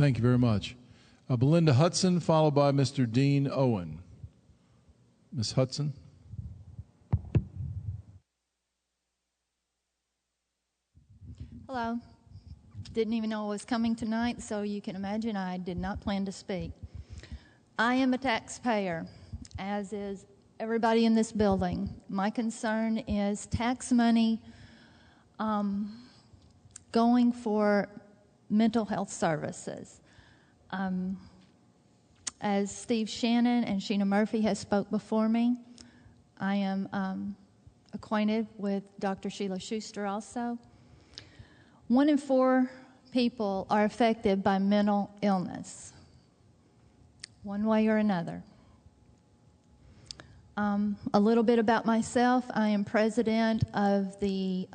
Thank you very much. Belinda Hudson, followed by Mr. Dean Owen. Ms. Hudson. Hello. Didn't even know I was coming tonight, so you can imagine I did not plan to speak. I am a taxpayer, as is everybody in this building. My concern is tax money going for mental health services. As Steve Shannon and Sheena Murphy has spoke before me, I am acquainted with Dr. Sheila Schuster also. 1 in 4 people are affected by mental illness, one way or another. A little bit about myself. I am president of the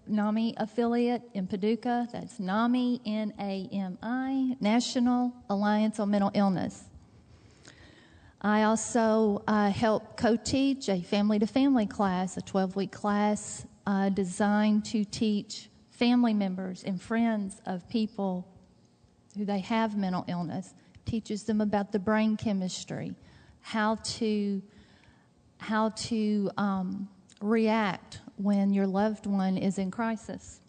NAMI affiliate in Paducah. That's NAMI, N-A-M-I, National Alliance on Mental Illness. I also help co-teach a family-to-family class, a 12-week class designed to teach family members and friends of people who they have mental illness, teaches them about the brain chemistry, how to react when your loved one is in crisis.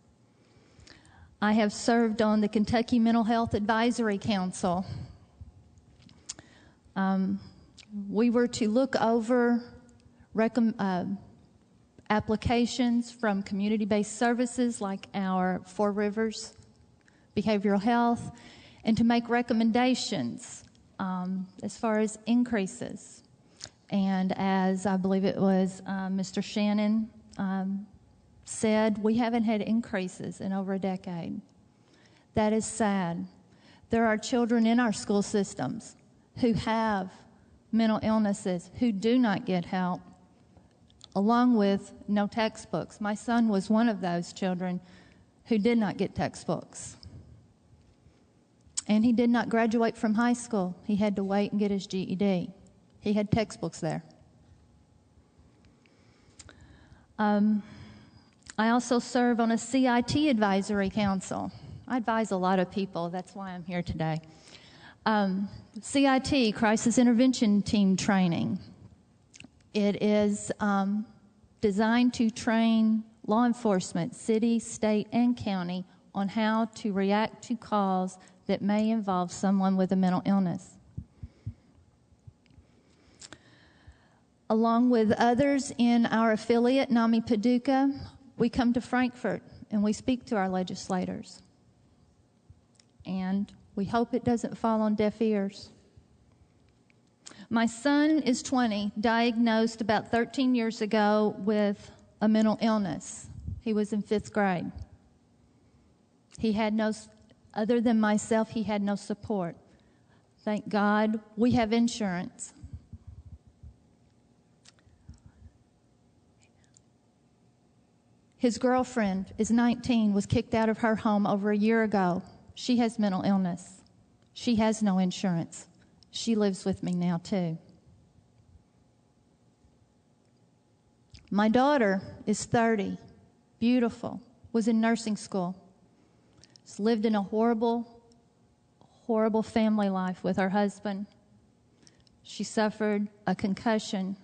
I have served on the Kentucky Mental Health Advisory Council. We were to look over applications from community-based services like our Four Rivers Behavioral Health, and to make recommendations as far as increases. And as I believe it was Mr. Shannon said, we haven't had increases in over a decade. That is sad. There are children in our school systems who have mental illnesses who do not get help, along with no textbooks. My son was one of those children who did not get textbooks. And he did not graduate from high school. He had to wait and get his GED. He had textbooks there. I also serve on a CIT advisory council. I advise a lot of people. That's why I'm here today. CIT, Crisis Intervention Team Training. It is designed to train law enforcement, city, state, and county on how to react to calls that may involve someone with a mental illness. Along with others in our affiliate, NAMI Paducah, we come to Frankfort and we speak to our legislators. And we hope it doesn't fall on deaf ears. My son is 20, diagnosed about 13 years ago with a mental illness. He was in 5th grade. He had no, other than myself, he had no support. Thank God we have insurance. His girlfriend is 19, was kicked out of her home over a year ago. She has mental illness. She has no insurance. She lives with me now, too. My daughter is 30, beautiful, was in nursing school. Has lived in a horrible, horrible family life with her husband. She suffered a concussion.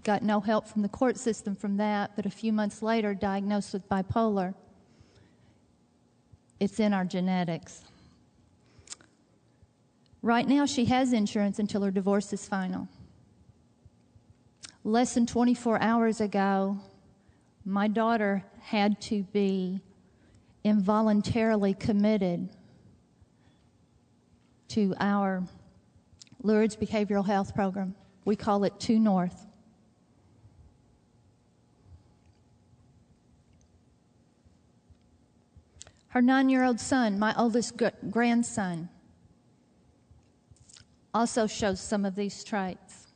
Got no help from the court system from that, but a few months later, diagnosed with bipolar. It's in our genetics. Right now, she has insurance until her divorce is final. Less than 24 hours ago, my daughter had to be involuntarily committed to our Lourdes Behavioral Health Program. We call it 2 North. Her 9-year-old son, my oldest grandson, also shows some of these traits.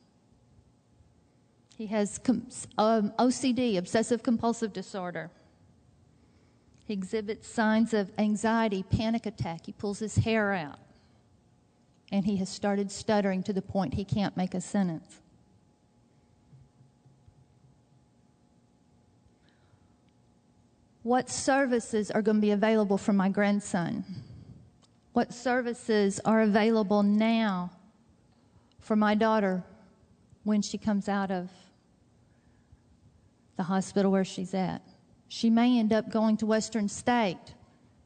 He has OCD, obsessive compulsive disorder. He exhibits signs of anxiety, panic attack. He pulls his hair out. And he has started stuttering to the point he can't make a sentence. What services are going to be available for my grandson? What services are available now for my daughter when she comes out of the hospital where she's at? She may end up going to Western State.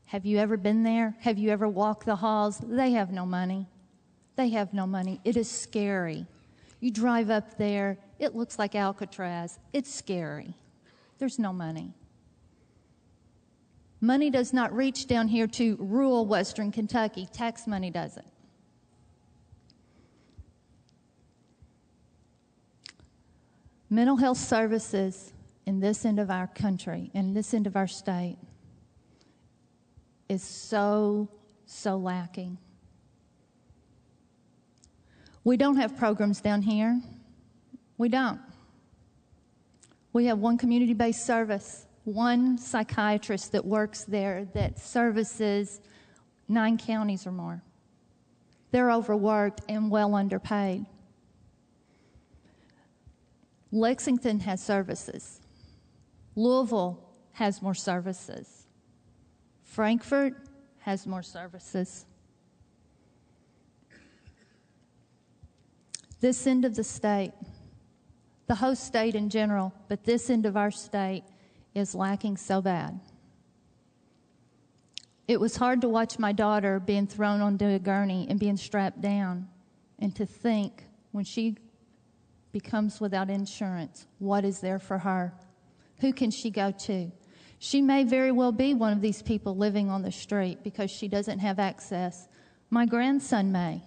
Have you ever been there? Have you ever walked the halls? They have no money. They have no money. It is scary. You drive up there, it looks like Alcatraz. It's scary. There's no money. Money does not reach down here to rural Western Kentucky. Tax money doesn't. Mental health services in this end of our country, in this end of our state, is so lacking. We don't have programs down here. We don't. We have one community-based service, one psychiatrist that works there that services 9 counties or more. They're overworked and well underpaid. Lexington has services. Louisville has more services. Frankfort has more services. This end of the state, the host state in general, but this end of our state is lacking so bad. It was hard to watch my daughter being thrown onto a gurney and being strapped down, and to think when she becomes without insurance, what is there for her? Who can she go to? She may very well be one of these people living on the street because she doesn't have access. My grandson may.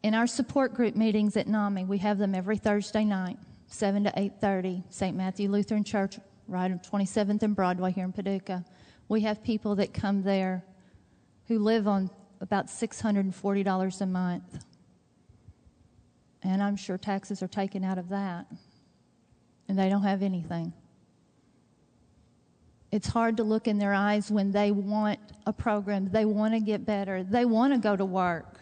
In our support group meetings at NAMI, we have them every Thursday night, 7 to 8:30, St. Matthew Lutheran Church, right on 27th and Broadway here in Paducah. We have people that come there who live on about $640 a month. And I'm sure taxes are taken out of that. And they don't have anything. It's hard to look in their eyes when they want a program. They want to get better. They want to go to work.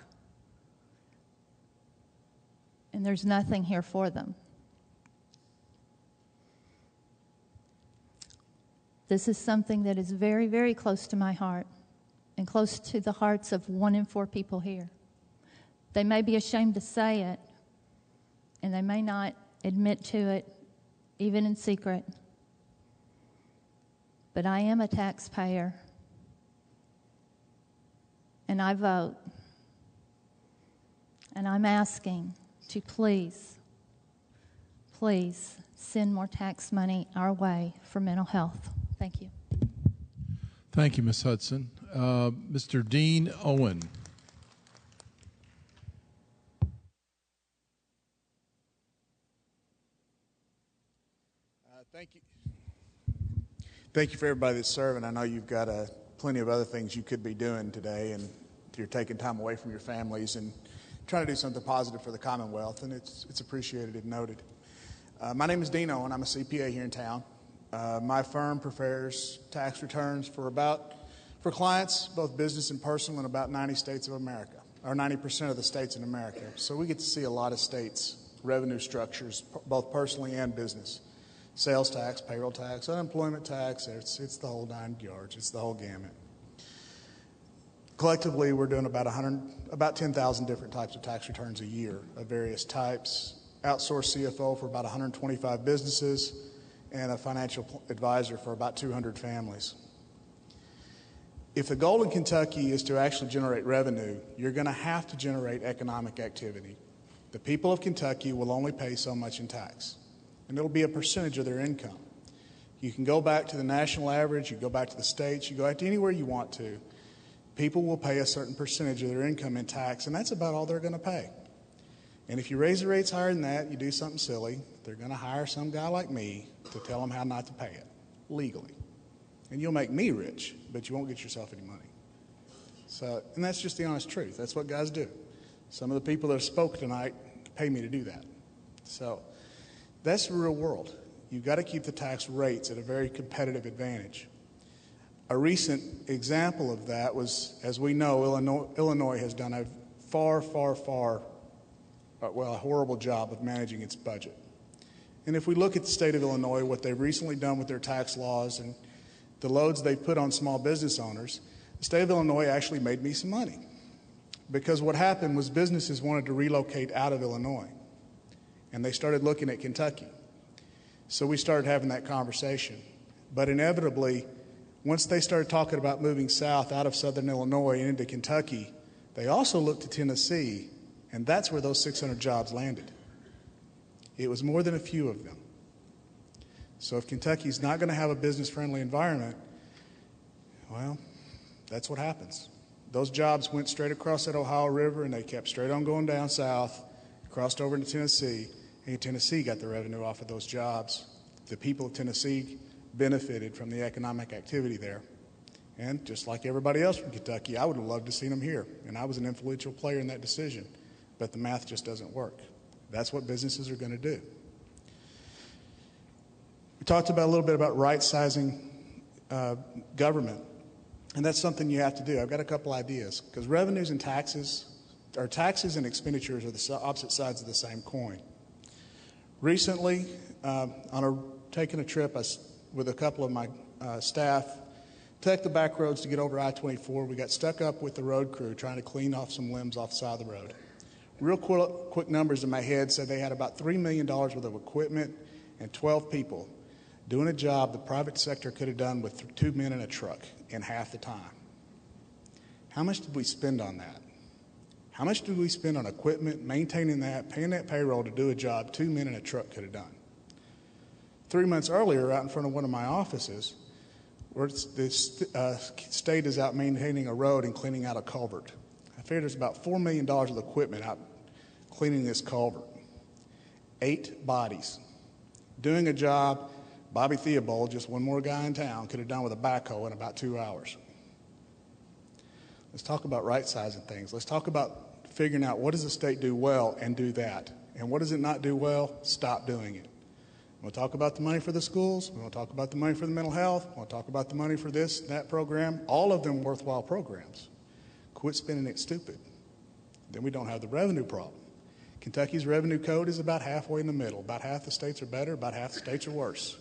And there's nothing here for them. This is something that is very, very close to my heart and close to the hearts of 1 in 4 people here. They may be ashamed to say it, and they may not admit to it, even in secret. But I am a taxpayer, and I vote. And I'm asking to please send more tax money our way for mental health. Thank you. Thank you, Ms. Hudson. Mr. Dean Owen. Thank you. Thank you for everybody that's serving. I know you've got plenty of other things you could be doing today, and you're taking time away from your families and trying to do something positive for the Commonwealth, and it's appreciated and noted. My name is Dean Owen. I'm a CPA here in town. My firm prepares tax returns for clients, both business and personal, in about 90 states of America, or 90% of the states in America. So we get to see a lot of states' revenue structures, both personally and business. Sales tax, payroll tax, unemployment tax, it's the whole 9 yards. It's the whole gamut. Collectively, we're doing about 10,000 different types of tax returns a year of various types. Outsourced CFO for about 125 businesses and a financial advisor for about 200 families. If the goal in Kentucky is to actually generate revenue, you're going to have to generate economic activity. The people of Kentucky will only pay so much in tax, and it'll be a percentage of their income. You can go back to the national average, you go back to the states, you go back to anywhere you want to. People will pay a certain percentage of their income in tax, and that's about all they're going to pay. And if you raise the rates higher than that, you do something silly, they're going to hire some guy like me to tell them how not to pay it, legally. And you'll make me rich, but you won't get yourself any money. And that's just the honest truth. That's what guys do. Some of the people that have spoke tonight pay me to do that. So that's the real world. You've got to keep the tax rates at a very competitive advantage. A recent example of that was, as we know, Illinois has done a a horrible job of managing its budget. And if we look at the state of Illinois, what they've recently done with their tax laws, and the loads they put on small business owners, the state of Illinois actually made me some money. Because what happened was businesses wanted to relocate out of Illinois, and they started looking at Kentucky. So we started having that conversation. But inevitably, once they started talking about moving south out of southern Illinois and into Kentucky, they also looked to Tennessee, and that's where those 600 jobs landed. It was more than a few of them. So if Kentucky's not going to have a business-friendly environment, well, that's what happens. Those jobs went straight across that Ohio River, and they kept straight on going down south, crossed over into Tennessee, and Tennessee got the revenue off of those jobs. The people of Tennessee benefited from the economic activity there. And just like everybody else from Kentucky, I would have loved to see them here, and I was an influential player in that decision. But the math just doesn't work. That's what businesses are going to do. We talked about a little bit about right-sizing government, and that's something you have to do. I've got a couple ideas, because revenues and taxes and expenditures are the opposite sides of the same coin. Recently, taking a trip with a couple of my staff, took the back roads to get over I-24. We got stuck up with the road crew trying to clean off some limbs off the side of the road. Real quick numbers in my head said they had about $3 million worth of equipment and 12 people doing a job the private sector could have done with 2 men in a truck in half the time. How much did we spend on that? How much did we spend on equipment, maintaining that, paying that payroll to do a job 2 men in a truck could have done? 3 months earlier, out in front of one of my offices, where the state is out maintaining a road and cleaning out a culvert. I figured there's about $4 million of equipment out cleaning this culvert. 8 bodies. Doing a job Bobby Theobald, just one more guy in town, could have done with a backhoe in about 2 hours. Let's talk about right-sizing things. Let's talk about figuring out what does the state do well and do that. And what does it not do well? Stop doing it. We'll talk about the money for the schools. We'll talk about the money for the mental health. We'll talk about the money for this, that program. All of them worthwhile programs. Quit spending it stupid. Then we don't have the revenue problem. Kentucky's revenue code is about halfway in the middle. About half the states are better, about half the states are worse.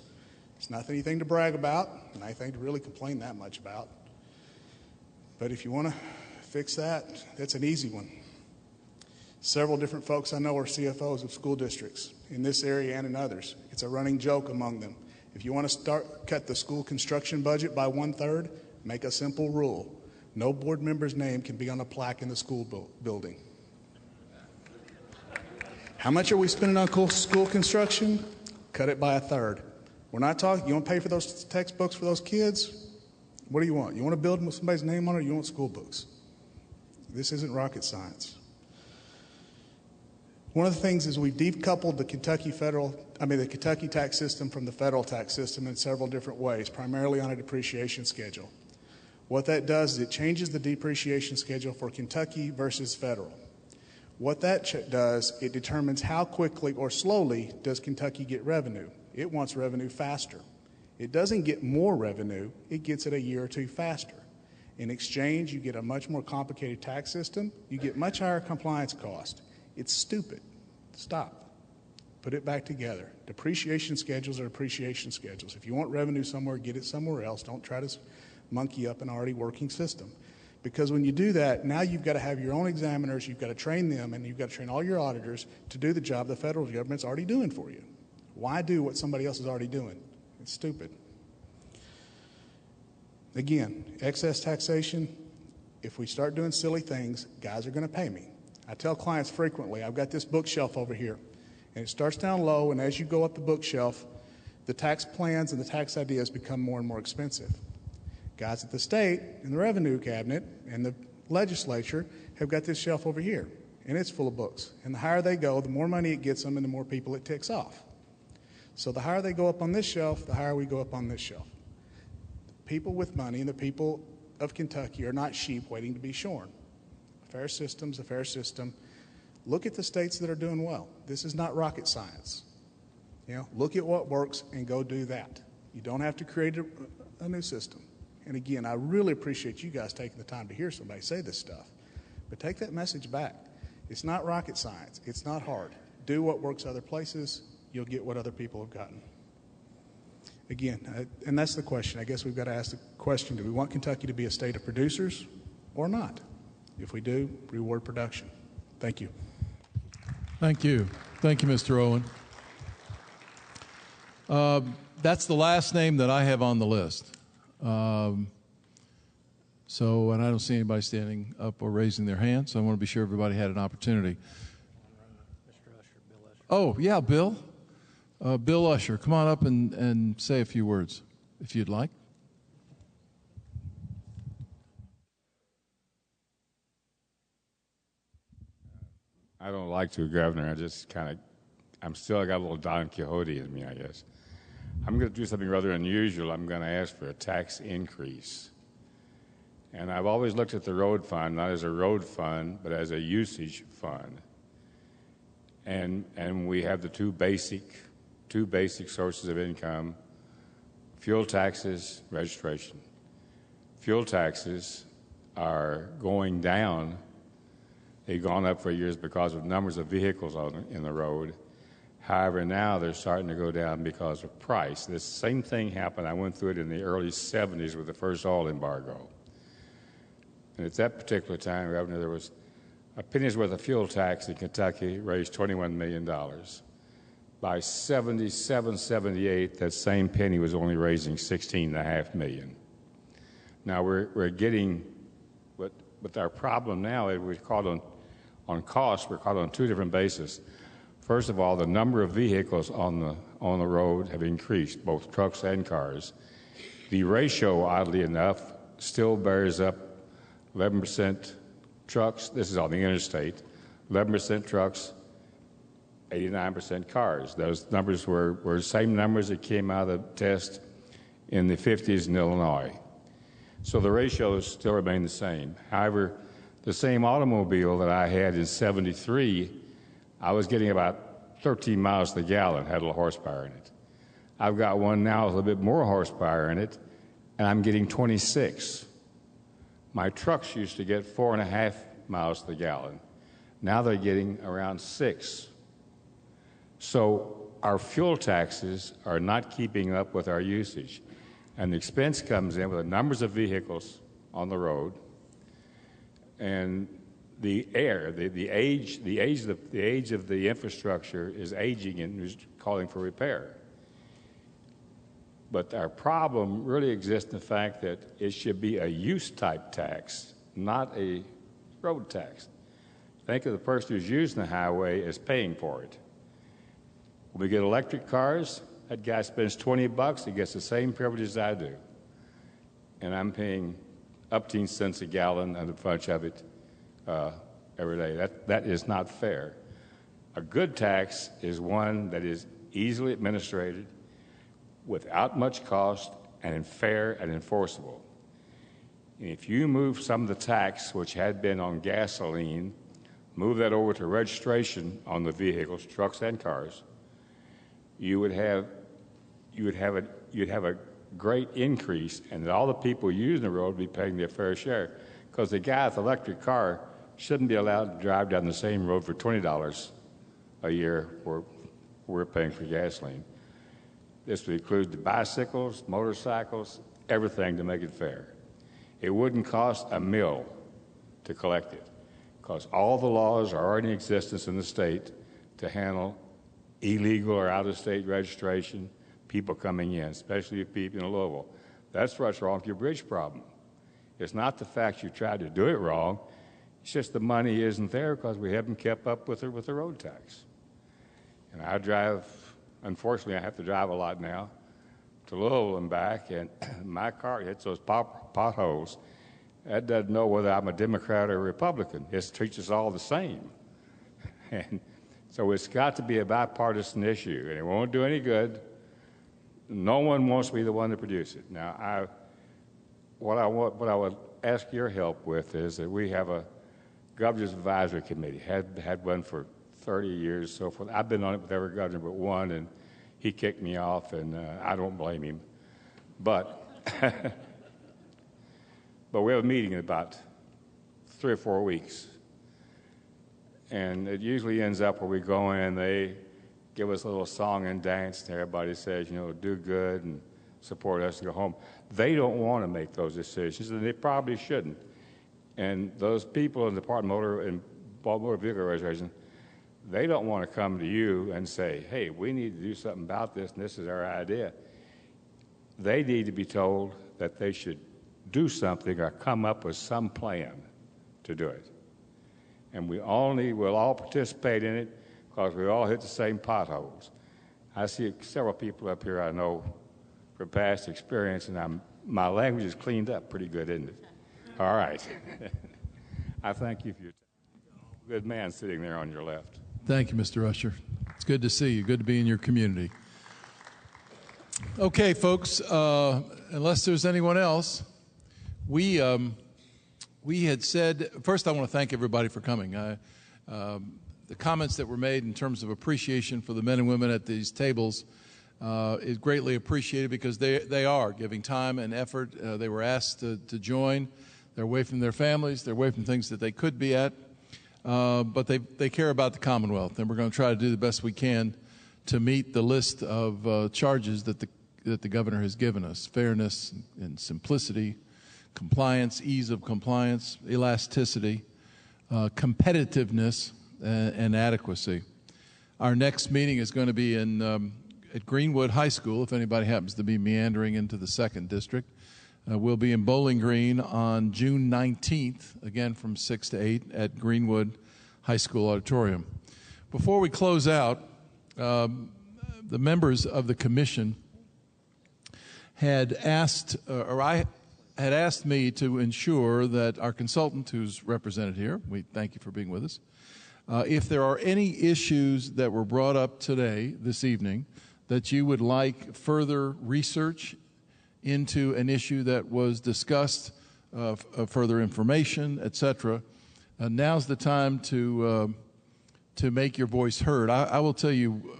It's not anything to brag about, and anything to really complain that much about. But if you want to fix that, that's an easy one. Several different folks I know are CFOs of school districts in this area and in others. It's a running joke among them. If you want to cut the school construction budget by 1/3, make a simple rule. No board member's name can be on a plaque in the school building. How much are we spending on school construction? Cut it by 1/3. We're not talking, you want to pay for those textbooks for those kids? What do you want? You want to build them with somebody's name on it, or you want school books? This isn't rocket science. One of the things is we've decoupled the Kentucky tax system from the federal tax system in several different ways, primarily on a depreciation schedule. What that does is it changes the depreciation schedule for Kentucky versus federal. What that does, it determines how quickly or slowly does Kentucky get revenue. It wants revenue faster. It doesn't get more revenue, it gets it a year or two faster. In exchange, you get a much more complicated tax system, you get much higher compliance cost. It's stupid. Stop. Put it back together. Depreciation schedules are depreciation schedules. If you want revenue somewhere, get it somewhere else. Don't try to monkey up an already working system. Because when you do that, now you've got to have your own examiners, you've got to train them, and you've got to train all your auditors to do the job the federal government's already doing for you. Why do what somebody else is already doing? It's stupid. Again, excess taxation, if we start doing silly things, guys are going to pay me. I tell clients frequently, I've got this bookshelf over here, and it starts down low, and as you go up the bookshelf, the tax plans and the tax ideas become more and more expensive. Guys at the state and the revenue cabinet and the legislature have got this shelf over here, and it's full of books. And the higher they go, the more money it gets them and the more people it ticks off. So the higher they go up on this shelf, the higher we go up on this shelf. People with money and the people of Kentucky are not sheep waiting to be shorn. A fair system's a fair system. Look at the states that are doing well. This is not rocket science. Look at what works and go do that. You don't have to create a new system. And again, I really appreciate you guys taking the time to hear somebody say this stuff. But take that message back. It's not rocket science. It's not hard. Do what works other places. You'll get what other people have gotten. Again, and that's the question. I guess we've got to ask the question, do we want Kentucky to be a state of producers or not? If we do, reward production. Thank you. Thank you. Thank you, Mr. Owen. That's the last name that I have on the list. And I don't see anybody standing up or raising their hand, so I want to be sure everybody had an opportunity. Oh, yeah, Bill. Bill Usher, come on up and say a few words, if you'd like. I don't like to, Governor. I'm still got a little Don Quixote in me, I guess. I'm going to do something rather unusual. I'm going to ask for a tax increase. And I've always looked at the road fund, not as a road fund, but as a usage fund. And we have the two basic sources of income: fuel taxes, registration. Fuel taxes are going down. They've gone up for years because of numbers of vehicles in the road. However, now they're starting to go down because of price. This same thing happened. I went through it in the early 70s with the first oil embargo. And at that particular time, Governor, there was a penny's worth of fuel tax in Kentucky, raised $21 million. By 77, 78, that same penny was only raising $16.5 million. Now we're getting, but our problem now is we're caught on cost. We're caught on two different bases. First of all, the number of vehicles on the road have increased, both trucks and cars. The ratio, oddly enough, still bears up 11% trucks. This is on the interstate. 11% trucks, 89% cars. Those numbers were the same numbers that came out of the test in the 50s in Illinois. So the ratios still remain the same. However, the same automobile that I had in 73, I was getting about 13 miles to the gallon, had a little horsepower in it. I've got one now with a little bit more horsepower in it, and I'm getting 26. My trucks used to get 4.5 miles to the gallon. Now they're getting around 6. So our fuel taxes are not keeping up with our usage. And the expense comes in with the numbers of vehicles on the road and the age of the infrastructure is aging and is calling for repair. But our problem really exists in the fact that it should be a use-type tax, not a road tax. Think of the person who's using the highway as paying for it. When we get electric cars, that guy spends $20, he gets the same privileges I do. And I'm paying up 10 cents a gallon and a bunch of it every day. That is not fair. A good tax is one that is easily administrated, without much cost, and fair and enforceable. And if you move some of the tax, which had been on gasoline, move that over to registration on the vehicles, trucks and cars, you'd have a great increase, and all the people using the road would be paying their fair share. Because the guy with the electric car shouldn't be allowed to drive down the same road for $20 a year where we're paying for gasoline. This would include the bicycles, motorcycles, everything to make it fair. It wouldn't cost a mill to collect it, because all the laws are already in existence in the state to handle illegal or out-of-state registration, people coming in, especially people in Louisville. That's what's wrong with your bridge problem. It's not the fact you tried to do it wrong. It's just the money isn't there because we haven't kept up with the road tax. And I drive, unfortunately, I have to drive a lot now to Louisville and back, and my car hits those potholes. That doesn't know whether I'm a Democrat or a Republican. It treats us all the same. And so it's got to be a bipartisan issue, and it won't do any good. No one wants to be the one to produce it. Now, what I would ask your help with is that we have a governor's advisory committee. Had one for 30 years, so forth. I've been on it with every governor but one, and he kicked me off, and I don't blame him. But we have a meeting in about 3 or 4 weeks, and it usually ends up where we go in and they give us a little song and dance, and everybody says, do good, and support us to go home. They don't want to make those decisions, and they probably shouldn't. And those people in the Department of Motor Vehicle Registration, they don't want to come to you and say, hey, we need to do something about this, and this is our idea. They need to be told that they should do something or come up with some plan to do it. And we'll all participate in it because we all hit the same potholes. I see several people up here I know from past experience, and my language is cleaned up pretty good, isn't it? All right. I thank you for your time. Good man sitting there on your left. Thank you, Mr. Usher. It's good to see you. Good to be in your community. Okay, folks, unless there's anyone else, we had said, first I want to thank everybody for coming. The comments that were made in terms of appreciation for the men and women at these tables is greatly appreciated because they are giving time and effort. They were asked to join. They're away from their families. They're away from things that they could be at. But they care about the Commonwealth, and we're going to try to do the best we can to meet the list of charges that the governor has given us: fairness and simplicity, compliance, ease of compliance, elasticity, competitiveness, and adequacy. Our next meeting is going to be at Greenwood High School, if anybody happens to be meandering into the 2nd District. We'll be in Bowling Green on June 19th, again from 6 to 8 at Greenwood High School Auditorium. Before we close out, the members of the commission had asked me to ensure that our consultant, who's represented here, we thank you for being with us, if there are any issues that were brought up today, this evening, that you would like further research into an issue that was discussed, further information, etc., now's the time to make your voice heard. I will tell you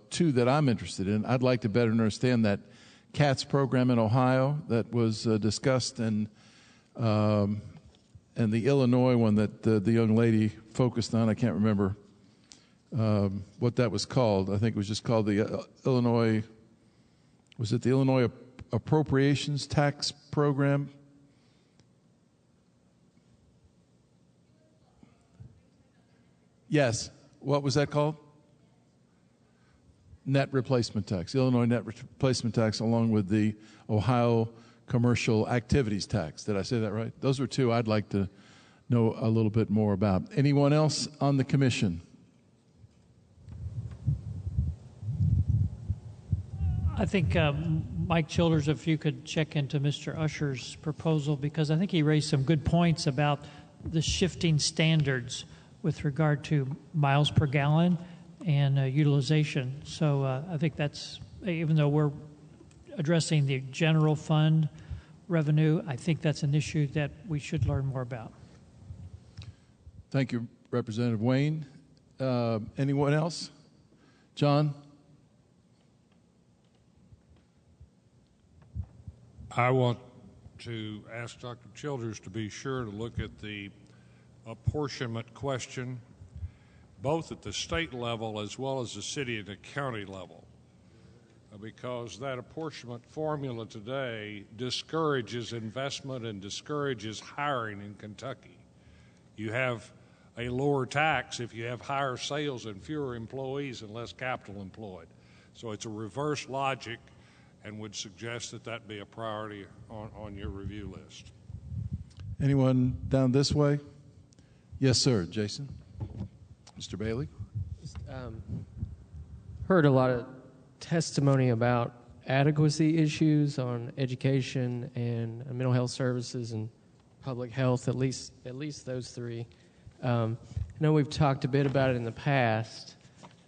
two that I'm interested in. I'd like to better understand that CATS program in Ohio that was discussed, and the Illinois one that the young lady focused on. I can't remember what that was called. I think it was just called the Illinois. Was it the Illinois Appropriations Tax Program? Yes. What was that called? Net replacement tax. Illinois net replacement tax, along with the Ohio commercial activities tax. Did I say that right? Those are two I'd like to know a little bit more about. Anyone else on the commission? I think Mike Childers, if you could check into Mr. Usher's proposal, because I think he raised some good points about the shifting standards with regard to miles per gallon and utilization. So I think that's, even though we're addressing the general fund revenue, I think that's an issue that we should learn more about. Thank you, Representative Wayne. Anyone else? John? I want to ask Dr. Childers to be sure to look at the apportionment question, both at the state level as well as the city and the county level, because that apportionment formula today discourages investment and discourages hiring in Kentucky. You have a lower tax if you have higher sales and fewer employees and less capital employed. So it's a reverse logic, and would suggest that that be a priority on your review list. Anyone down this way? Yes, sir. Jason? Mr. Bailey? Heard a lot of testimony about adequacy issues on education and mental health services and public health, at least those three. I know we've talked a bit about it in the past,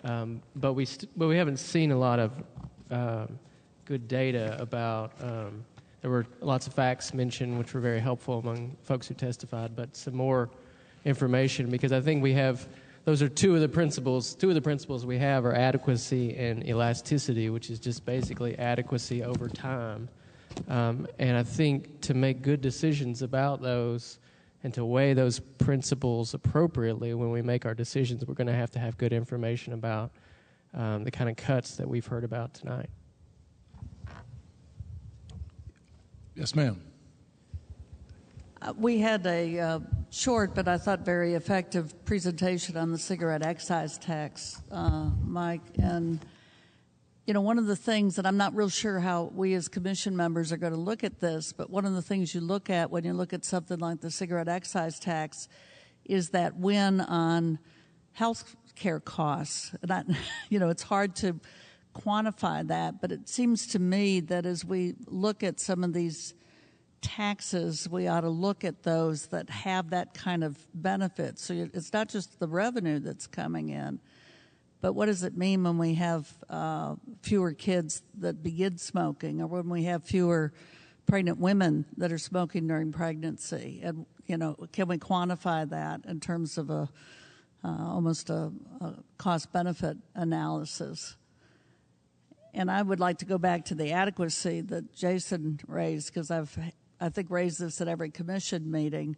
but we haven't seen a lot of good data about, there were lots of facts mentioned which were very helpful among folks who testified, but some more information, because I think we have, those are two of the principles we have are adequacy and elasticity, which is just basically adequacy over time. And I think to make good decisions about those and to weigh those principles appropriately when we make our decisions, we're going to have good information about the kind of cuts that we've heard about tonight. Yes, ma'am. We had a short, but I thought very effective presentation on the cigarette excise tax, Mike. And, you know, one of the things, and I'm not real sure how we as commission members are going to look at this, but one of the things you look at when you look at something like the cigarette excise tax is that win on health care costs. And you know, it's hard to quantify that, but it seems to me that as we look at some of these taxes, we ought to look at those that have that kind of benefit. So it's not just the revenue that's coming in, but what does it mean when we have fewer kids that begin smoking, or when we have fewer pregnant women that are smoking during pregnancy? And, you know, can we quantify that in terms of almost a cost-benefit analysis? And I would like to go back to the adequacy that Jason raised, because I think raised this at every commission meeting.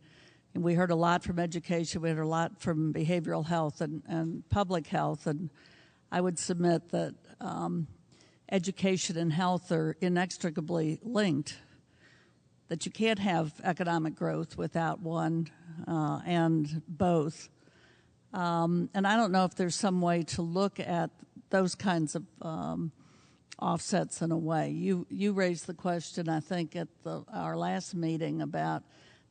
And we heard a lot from education, we heard a lot from behavioral health and public health. And I would submit that education and health are inextricably linked, that you can't have economic growth without one and both. And I don't know if there's some way to look at those kinds of offsets in a way. You raised the question, I think, at our last meeting about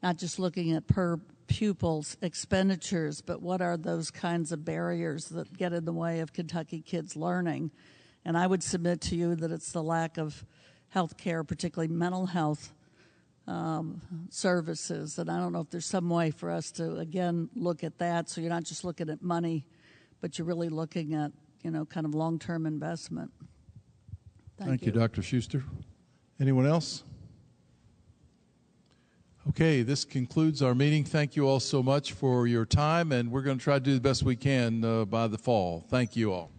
not just looking at per pupils expenditures, but what are those kinds of barriers that get in the way of Kentucky kids learning. And I would submit to you that it's the lack of health care, particularly mental health services. And I don't know if there's some way for us to, again, look at that, so you're not just looking at money, but you're really looking at, you know, kind of long-term investment. Thank you, Dr. Schuster. Anyone else? Okay, this concludes our meeting. Thank you all so much for your time, and we're going to try to do the best we can by the fall. Thank you all.